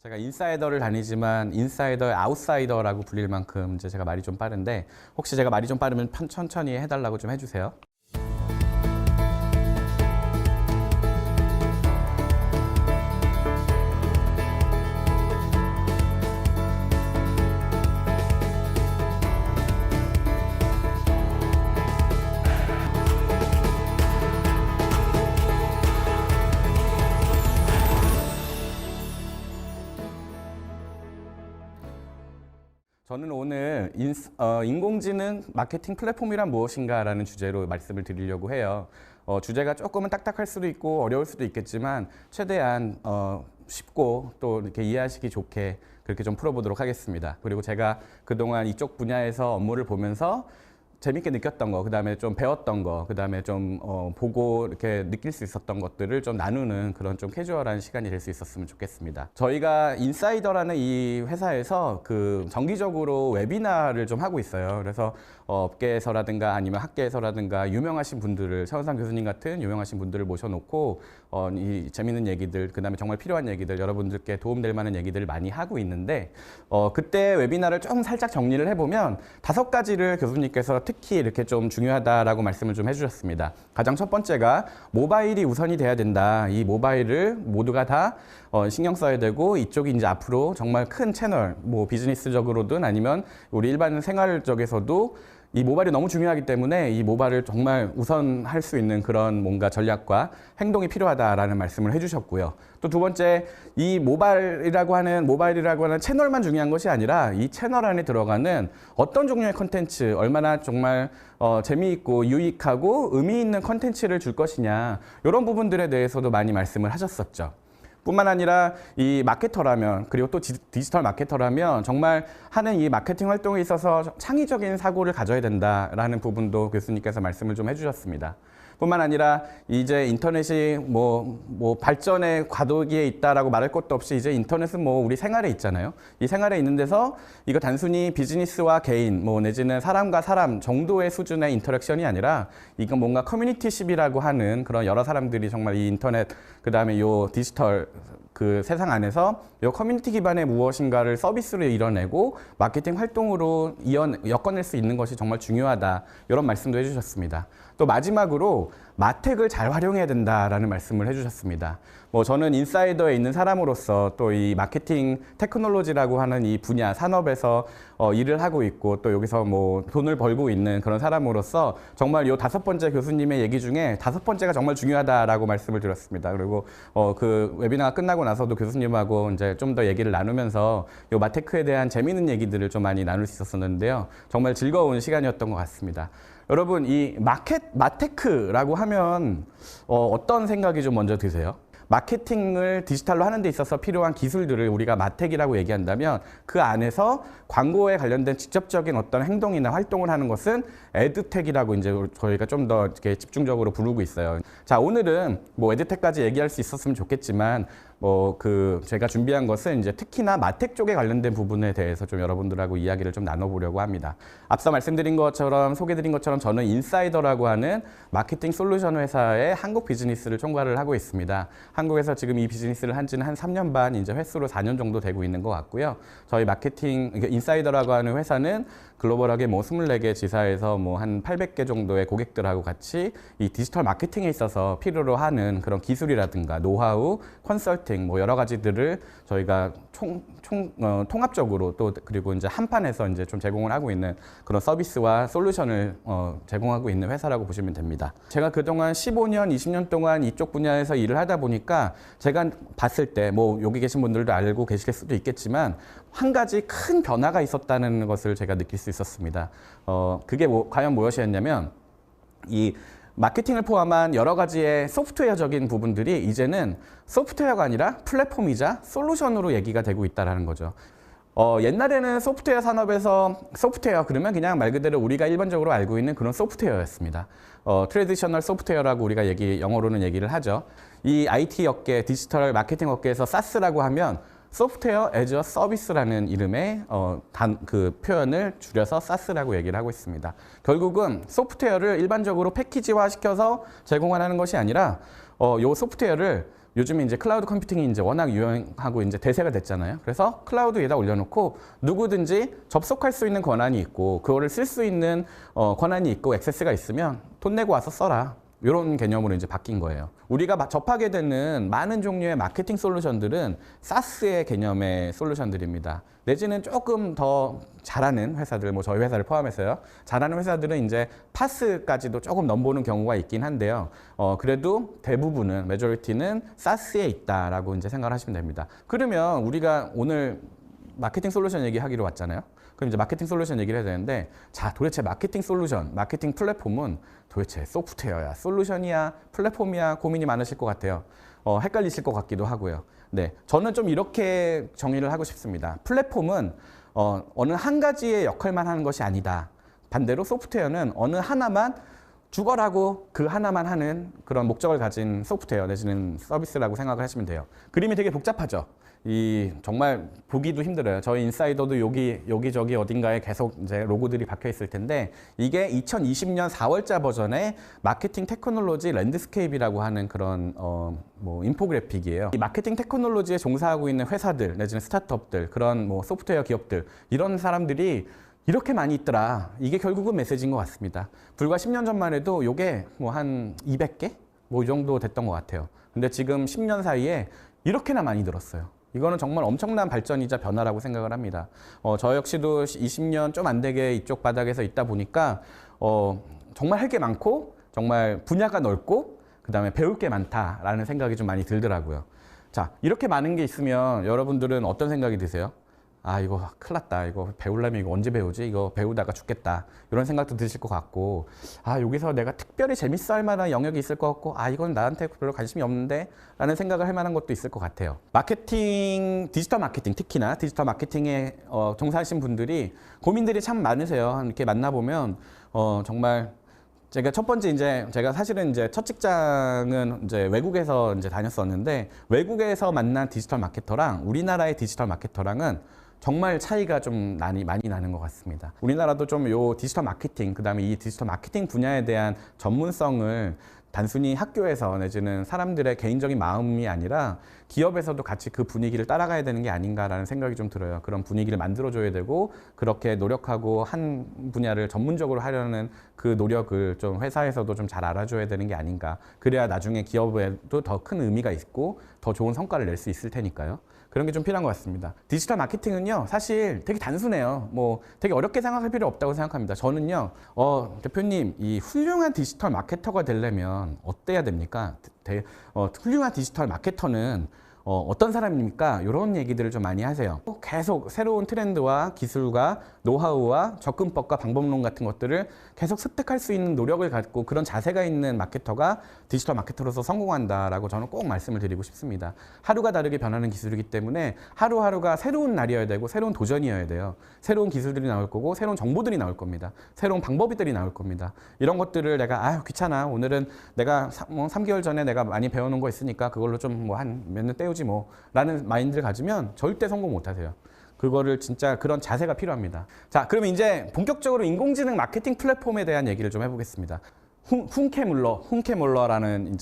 제가 인사이더를 다니지만 인사이더의 아웃사이더라고 불릴 만큼 이제 제가 말이 좀 빠른데 혹시 제가 말이 좀 빠르면 천천히 해달라고 좀 해주세요. 저는 오늘 인공지능 마케팅 플랫폼이란 무엇인가라는 주제로 말씀을 드리려고 해요. 주제가 조금은 딱딱할 수도 있고 어려울 수도 있겠지만 최대한 쉽고 또 이렇게 이해하시기 좋게 그렇게 좀 풀어보도록 하겠습니다. 그리고 제가 그동안 이쪽 분야에서 업무를 보면서 재밌게 느꼈던 거, 그 다음에 좀 배웠던 거, 그 다음에 좀 보고 이렇게 느낄 수 있었던 것들을 좀 나누는 그런 좀 캐주얼한 시간이 될 수 있었으면 좋겠습니다. 저희가 인사이더라는 이 회사에서 그 정기적으로 웨비나를 좀 하고 있어요. 그래서 업계에서라든가 아니면 학계에서라든가 유명하신 분들을, 최원상 교수님 같은 유명하신 분들을 모셔놓고 이 재밌는 얘기들, 그 다음에 정말 필요한 얘기들, 여러분들께 도움될 만한 얘기들을 많이 하고 있는데 그때 웨비나를 좀 살짝 정리를 해보면 5가지를 교수님께서 특히 이렇게 좀 중요하다라고 말씀을 좀 해주셨습니다. 가장 첫 번째가 모바일이 우선이 돼야 된다. 이 모바일을 모두가 다 신경 써야 되고 이쪽이 이제 앞으로 정말 큰 채널, 뭐 비즈니스적으로든 아니면 우리 일반 생활적에서도 이 모바일이 너무 중요하기 때문에 이 모바일을 정말 우선할 수 있는 그런 뭔가 전략과 행동이 필요하다라는 말씀을 해주셨고요. 또 두 번째, 이 모바일이라고 하는 채널만 중요한 것이 아니라 이 채널 안에 들어가는 어떤 종류의 컨텐츠, 얼마나 정말 재미있고 유익하고 의미 있는 컨텐츠를 줄 것이냐, 이런 부분들에 대해서도 많이 말씀을 하셨었죠. 뿐만 아니라 이 마케터라면, 그리고 또 디지털 마케터라면 정말 하는 이 마케팅 활동에 있어서 창의적인 사고를 가져야 된다라는 부분도 교수님께서 말씀을 좀 해주셨습니다. 뿐만 아니라 이제 인터넷이 뭐 발전의 과도기에 있다라고 말할 것도 없이 이제 인터넷은 뭐 우리 생활에 있잖아요. 이 생활에 있는 데서 이거 단순히 비즈니스와 개인, 뭐 내지는 사람과 사람 정도의 수준의 인터랙션이 아니라 이건 뭔가 커뮤니티십이라고 하는 그런 여러 사람들이 정말 이 인터넷, 그 다음에 요 디지털 그 세상 안에서 이 커뮤니티 기반의 무엇인가를 서비스로 이뤄내고 마케팅 활동으로 엮어낼 수 있는 것이 정말 중요하다. 이런 말씀도 해주셨습니다. 또 마지막으로 마텍을 잘 활용해야 된다라는 말씀을 해주셨습니다. 뭐 저는 인사이더에 있는 사람으로서 또 이 마케팅 테크놀로지라고 하는 이 분야 산업에서 일을 하고 있고 또 여기서 뭐 돈을 벌고 있는 그런 사람으로서 정말 이 5번째 교수님의 얘기 중에 5번째가 정말 중요하다라고 말씀을 드렸습니다. 그리고 그 웨비나가 끝나고 나서도 교수님하고 이제 좀 더 얘기를 나누면서 이 마테크에 대한 재미있는 얘기들을 좀 많이 나눌 수 있었는데요. 정말 즐거운 시간이었던 것 같습니다. 여러분, 이 마테크라고 하면 어떤 생각이 좀 먼저 드세요? 마케팅을 디지털로 하는 데 있어서 필요한 기술들을 우리가 마텍이라고 얘기한다면 그 안에서 광고에 관련된 직접적인 어떤 행동이나 활동을 하는 것은 에드텍이라고 이제 저희가 좀 더 이렇게 집중적으로 부르고 있어요. 자, 오늘은 뭐 에드텍까지 얘기할 수 있었으면 좋겠지만 제가 준비한 것은 이제 특히나 마텍 쪽에 관련된 부분에 대해서 좀 여러분들하고 이야기를 좀 나눠보려고 합니다. 앞서 말씀드린 것처럼, 소개드린 것처럼 저는 인사이더라고 하는 마케팅 솔루션 회사의 한국 비즈니스를 총괄을 하고 있습니다. 한국에서 지금 이 비즈니스를 한 지는 한 3년 반, 이제 횟수로 4년 정도 되고 있는 것 같고요. 저희 마케팅, 인사이더라고 하는 회사는 글로벌하게 뭐 24개 지사에서 뭐 한 800개 정도의 고객들하고 같이 이 디지털 마케팅에 있어서 필요로 하는 그런 기술이라든가 노하우, 컨설팅 뭐 여러 가지들을 저희가 통합적으로 또 그리고 이제 한판에서 이제 좀 제공을 하고 있는 그런 서비스와 솔루션을 제공하고 있는 회사라고 보시면 됩니다. 제가 그동안 15년, 20년 동안 이쪽 분야에서 일을 하다 보니까 제가 봤을 때 뭐 여기 계신 분들도 알고 계실 수도 있겠지만 한 가지 큰 변화가 있었다는 것을 제가 느낄 수 있었습니다. 그게 과연 무엇이었냐면 이 마케팅을 포함한 여러 가지의 소프트웨어적인 부분들이 이제는 소프트웨어가 아니라 플랫폼이자 솔루션으로 얘기가 되고 있다는 거죠. 옛날에는 소프트웨어 산업에서 소프트웨어 그러면 그냥 말 그대로 우리가 일반적으로 알고 있는 그런 소프트웨어였습니다. 트래디셔널 소프트웨어라고 우리가 영어로는 얘기를 하죠. 이 IT 업계, 디지털 마케팅 업계에서 SaaS라고 하면 소프트웨어 as a 서비스라는 이름의 그 표현을 줄여서 SaaS라고 얘기를 하고 있습니다. 결국은 소프트웨어를 일반적으로 패키지화 시켜서 제공하는 것이 아니라 이 소프트웨어를 요즘에 이제 클라우드 컴퓨팅이 이제 워낙 유행하고 이제 대세가 됐잖아요. 그래서 클라우드에다 올려놓고 누구든지 접속할 수 있는 권한이 있고 그거를 쓸 수 있는 권한이 있고 액세스가 있으면 돈 내고 와서 써라. 이런 개념으로 이제 바뀐 거예요. 우리가 접하게 되는 많은 종류의 마케팅 솔루션들은 SaaS의 개념의 솔루션들입니다. 내지는 조금 더 잘하는 회사들, 뭐 저희 회사를 포함해서요. 잘하는 회사들은 이제 파스까지도 조금 넘보는 경우가 있긴 한데요. 그래도 대부분은, 메조리티는 SaaS에 있다라고 이제 생각을 하시면 됩니다. 그러면 우리가 오늘 마케팅 솔루션 얘기하기로 왔잖아요. 그럼 이제 마케팅 솔루션 얘기를 해야 되는데, 자, 도대체 마케팅 솔루션, 마케팅 플랫폼은 도대체 소프트웨어야, 솔루션이야, 플랫폼이야 고민이 많으실 것 같아요. 헷갈리실 것 같기도 하고요. 네, 저는 좀 이렇게 정의를 하고 싶습니다. 플랫폼은 어느 한 가지의 역할만 하는 것이 아니다. 반대로 소프트웨어는 어느 하나만 죽어라고 그 하나만 하는 그런 목적을 가진 소프트웨어 내지는 서비스라고 생각을 하시면 돼요. 그림이 되게 복잡하죠. 정말 보기도 힘들어요. 저희 인사이더도 여기저기 어딘가에 계속 이제 로고들이 박혀 있을 텐데, 이게 2020년 4월자 버전의 마케팅 테크놀로지 랜드스케이프라고 하는 그런 뭐 인포그래픽이에요. 이 마케팅 테크놀로지에 종사하고 있는 회사들 내지는 스타트업들, 그런 뭐 소프트웨어 기업들, 이런 사람들이 이렇게 많이 있더라. 이게 결국은 메시지인 것 같습니다. 불과 10년 전만 해도 이게 뭐 한 200개? 뭐 이 정도 됐던 것 같아요. 근데 지금 10년 사이에 이렇게나 많이 늘었어요. 이거는 정말 엄청난 발전이자 변화라고 생각을 합니다. 저 역시도 20년 좀 안 되게 이쪽 바닥에서 있다 보니까 정말 할 게 많고 정말 분야가 넓고 그다음에 배울 게 많다라는 생각이 좀 많이 들더라고요. 자, 이렇게 많은 게 있으면 여러분들은 어떤 생각이 드세요? 아, 이거 큰일 났다. 이거 배우려면 이거 언제 배우지? 이거 배우다가 죽겠다. 이런 생각도 드실 것 같고, 아, 여기서 내가 특별히 재밌어 할 만한 영역이 있을 것 같고, 아, 이건 나한테 별로 관심이 없는데? 라는 생각을 할 만한 것도 있을 것 같아요. 마케팅, 디지털 마케팅, 특히나 디지털 마케팅에 종사하신 분들이 고민들이 참 많으세요. 이렇게 만나보면, 정말 제가 첫 번째 제가 사실은 첫 직장은 외국에서 다녔었는데, 외국에서 만난 디지털 마케터랑 우리나라의 디지털 마케터랑은 정말 차이가 좀 많이 나는 것 같습니다. 우리나라도 좀 요 디지털 마케팅, 그다음에 이 디지털 마케팅 분야에 대한 전문성을 단순히 학교에서 내지는 사람들의 개인적인 마음이 아니라 기업에서도 같이 그 분위기를 따라가야 되는 게 아닌가라는 생각이 좀 들어요. 그런 분위기를 만들어줘야 되고, 그렇게 노력하고 한 분야를 전문적으로 하려는 그 노력을 좀 회사에서도 좀 잘 알아줘야 되는 게 아닌가. 그래야 나중에 기업에도 더 큰 의미가 있고 더 좋은 성과를 낼 수 있을 테니까요. 그런 게 좀 필요한 것 같습니다. 디지털 마케팅은요, 사실 되게 단순해요. 뭐 되게 어렵게 생각할 필요 없다고 생각합니다. 저는요, 대표님, 이 훌륭한 디지털 마케터가 되려면 어때야 됩니까? 훌륭한 디지털 마케터는 어떤 사람입니까? 이런 얘기들을 좀 많이 하세요. 계속 새로운 트렌드와 기술과 노하우와 접근법과 방법론 같은 것들을 계속 습득할 수 있는 노력을 갖고 그런 자세가 있는 마케터가 디지털 마케터로서 성공한다라고 저는 꼭 말씀을 드리고 싶습니다. 하루가 다르게 변하는 기술이기 때문에 하루하루가 새로운 날이어야 되고 새로운 도전이어야 돼요. 새로운 기술들이 나올 거고 새로운 정보들이 나올 겁니다. 새로운 방법들이 나올 겁니다. 이런 것들을 내가 귀찮아. 오늘은 내가 3개월 전에 내가 많이 배워놓은 거 있으니까 그걸로 좀 뭐 한 몇 년 때우지 뭐 라는 마인드를 가지면 절대 성공 못 하세요. 그거를 진짜 그런 자세가 필요합니다. 자, 그러면 이제 본격적으로 인공지능 마케팅 플랫폼에 대한 얘기를 좀 해보겠습니다. 훈케뮬러라는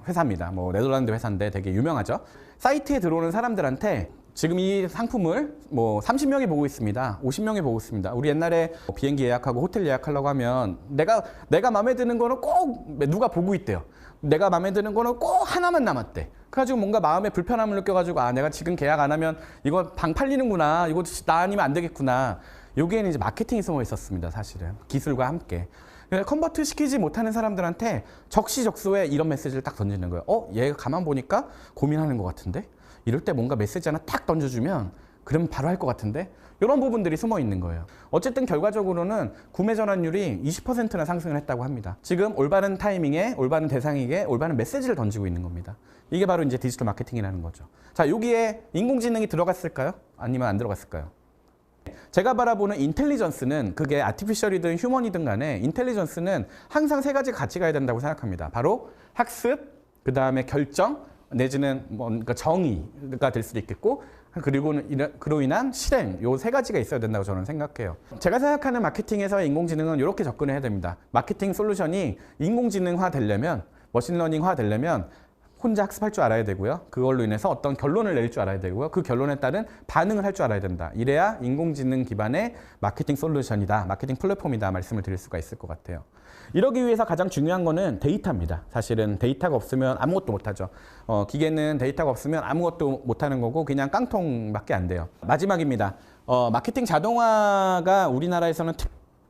회사입니다. 뭐 네덜란드 회사인데 되게 유명하죠. 사이트에 들어오는 사람들한테 지금 이 상품을 뭐 30명이 보고 있습니다. 50명이 보고 있습니다. 우리 옛날에 비행기 예약하고 호텔 예약하려고 하면 내가 마음에 드는 거는 꼭 누가 보고 있대요. 내가 마음에 드는 거는 꼭 하나만 남았대. 그래가지고 뭔가 마음에 불편함을 느껴가지고 내가 지금 계약 안 하면 이거 방 팔리는구나. 이거 나 아니면 안 되겠구나. 여기에는 이제 마케팅이 숨어 있었습니다. 사실은 기술과 함께. 컨버트 시키지 못하는 사람들한테 적시적소에 이런 메시지를 딱 던지는 거예요. 얘가 가만 보니까 고민하는 것 같은데? 이럴 때 뭔가 메시지 하나 딱 던져주면 그러면 바로 할 것 같은데? 이런 부분들이 숨어 있는 거예요. 어쨌든 결과적으로는 구매 전환율이 20%나 상승을 했다고 합니다. 지금 올바른 타이밍에 올바른 대상에게 올바른 메시지를 던지고 있는 겁니다. 이게 바로 이제 디지털 마케팅이라는 거죠. 자, 여기에 인공지능이 들어갔을까요? 아니면 안 들어갔을까요? 제가 바라보는 인텔리전스는 그게 아티피셜이든 휴먼이든 간에 인텔리전스는 항상 세 가지 같이 가야 된다고 생각합니다. 바로 학습, 그 다음에 결정, 내지는 뭔가 정의가 될 수도 있겠고, 그리고 그로 인한 실행, 요 세 가지가 있어야 된다고 저는 생각해요. 제가 생각하는 마케팅에서의 인공지능은 이렇게 접근을 해야 됩니다. 마케팅 솔루션이 인공지능화 되려면, 머신러닝화 되려면 혼자 학습할 줄 알아야 되고요. 그걸로 인해서 어떤 결론을 내릴 줄 알아야 되고요. 그 결론에 따른 반응을 할 줄 알아야 된다. 이래야 인공지능 기반의 마케팅 솔루션이다, 마케팅 플랫폼이다 말씀을 드릴 수가 있을 것 같아요. 이러기 위해서 가장 중요한 거는 데이터입니다. 사실은 데이터가 없으면 아무것도 못하죠. 기계는 데이터가 없으면 아무것도 못하는 거고 그냥 깡통밖에 안 돼요. 마지막입니다. 마케팅 자동화가 우리나라에서는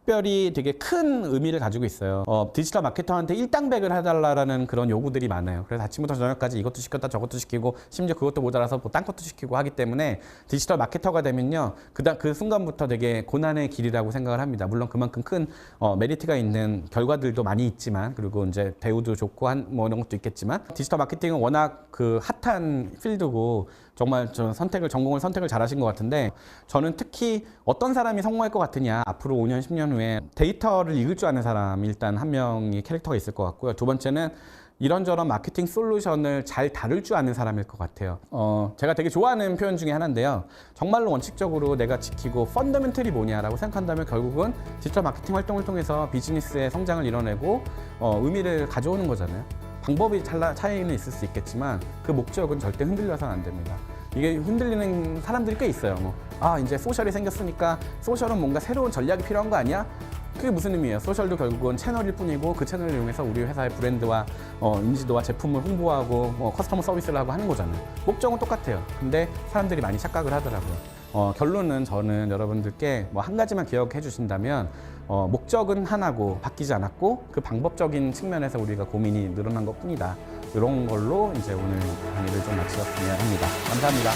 특별히 되게 큰 의미를 가지고 있어요. 디지털 마케터한테 일당백을 해달라는 그런 요구들이 많아요. 그래서 아침부터 저녁까지 이것도 시켰다 저것도 시키고 심지어 그것도 모자라서 뭐 딴 것도 시키고 하기 때문에 디지털 마케터가 되면요 그 순간부터 되게 고난의 길이라고 생각을 합니다. 물론 그만큼 큰 메리트가 있는 결과들도 많이 있지만 그리고 이제 대우도 좋고 뭐 이런 것도 있겠지만 디지털 마케팅은 워낙 그 핫한 필드고 정말 저 전공을 선택을 잘하신 것 같은데 저는 특히 어떤 사람이 성공할 것 같으냐 앞으로 5년 10년 후에 데이터를 읽을 줄 아는 사람이 일단 한 명이 캐릭터가 있을 것 같고요. 두 번째는 이런저런 마케팅 솔루션을 잘 다룰 줄 아는 사람일 것 같아요. 제가 되게 좋아하는 표현 중에 하나인데요. 정말로 원칙적으로 내가 지키고 펀더멘털이 뭐냐라고 생각한다면 결국은 디지털 마케팅 활동을 통해서 비즈니스의 성장을 이뤄내고 의미를 가져오는 거잖아요. 방법이 차이는 있을 수 있겠지만 그 목적은 절대 흔들려서는 안 됩니다. 이게 흔들리는 사람들이 꽤 있어요. 이제 소셜이 생겼으니까 소셜은 뭔가 새로운 전략이 필요한 거 아니야? 그게 무슨 의미예요? 소셜도 결국은 채널일 뿐이고 그 채널을 이용해서 우리 회사의 브랜드와 인지도와 제품을 홍보하고 커스터머 서비스를 하고 하는 거잖아요. 목적은 똑같아요. 근데 사람들이 많이 착각을 하더라고요. 결론은 저는 여러분들께 한 가지만 기억해 주신다면 목적은 하나고 바뀌지 않았고 그 방법적인 측면에서 우리가 고민이 늘어난 것 뿐이다. 이런 걸로 이제 오늘 강의를 좀 마치었으면 합니다. 감사합니다.